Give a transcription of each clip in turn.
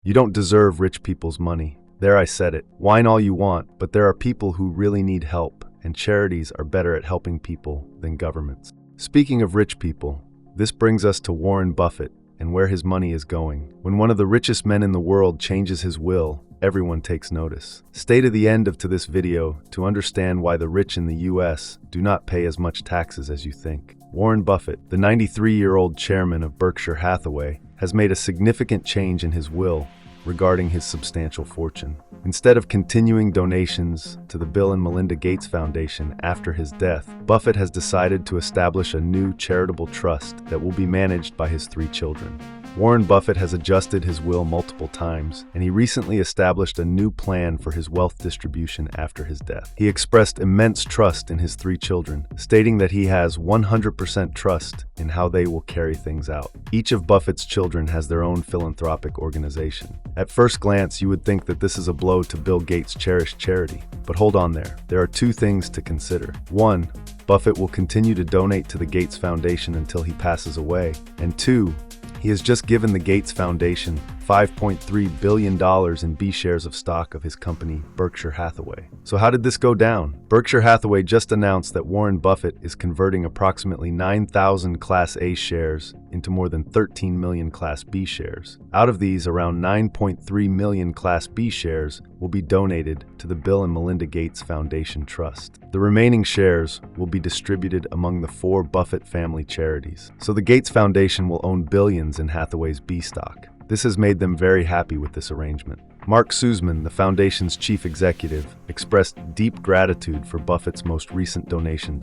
You don't deserve rich people's money. There, I said it. Whine all you want, but there are people who really need help, and charities are better at helping people than governments. Speaking of rich people, this brings us to Warren Buffett and where his money is going. When one of the richest men in the world changes his will, everyone takes notice. Stay to the end of this video to understand why the rich in the US do not pay as much taxes as you think. Warren Buffett, the 93-year-old chairman of Berkshire Hathaway, has made a significant change in his will regarding his substantial fortune. Instead of continuing donations to the Bill and Melinda Gates Foundation after his death, Buffett has decided to establish a new charitable trust that will be managed by his 3 children. Warren Buffett has adjusted his will multiple times, and he recently established a new plan for his wealth distribution after his death. He expressed immense trust in his 3 children, stating that he has 100% trust in how they will carry things out. Each of Buffett's children has their own philanthropic organization. At first glance, you would think that this is a blow to Bill Gates' cherished charity. But hold on there. There are 2 things to consider. 1, Buffett will continue to donate to the Gates Foundation until he passes away. And 2, he has just given the Gates Foundation $5.3 billion in B shares of stock of his company, Berkshire Hathaway. So how did this go down? Berkshire Hathaway just announced that Warren Buffett is converting approximately 9,000 Class A shares into more than 13 million Class B shares. Out of these, around 9.3 million Class B shares will be donated to the Bill and Melinda Gates Foundation Trust. The remaining shares will be distributed among the 4 Buffett family charities. So the Gates Foundation will own billions in Hathaway's B stock. This has made them very happy with this arrangement. Mark Sussman, the foundation's chief executive, expressed deep gratitude for Buffett's most recent donation.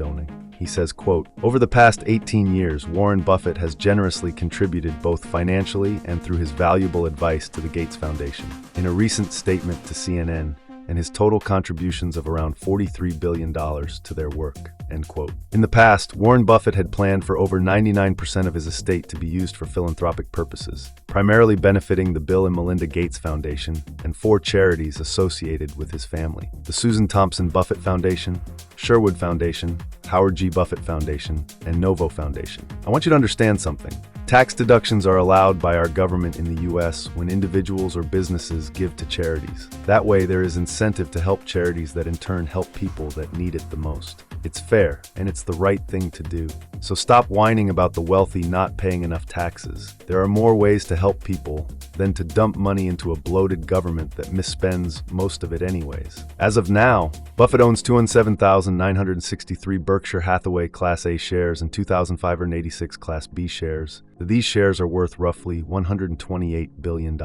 He says, quote, "Over the past 18 years, Warren Buffett has generously contributed both financially and through his valuable advice to the Gates Foundation. In a recent statement to CNN, and his total contributions of around $43 billion to their work." End quote. In the past, Warren Buffett had planned for over 99% of his estate to be used for philanthropic purposes, primarily benefiting the Bill and Melinda Gates Foundation and 4 charities associated with his family: the Susan Thompson Buffett Foundation, Sherwood Foundation, Howard G. Buffett Foundation, and Novo Foundation. I want you to understand something. Tax deductions are allowed by our government in the US when individuals or businesses give to charities. That way, there is incentive to help charities that in turn help people that need it the most. It's fair, and it's the right thing to do. So stop whining about the wealthy not paying enough taxes. There are more ways to help people than to dump money into a bloated government that misspends most of it anyways. As of now, Buffett owns 207,963 Berkshire Hathaway Class A shares and 2,586 Class B shares. These shares are worth roughly $128 billion.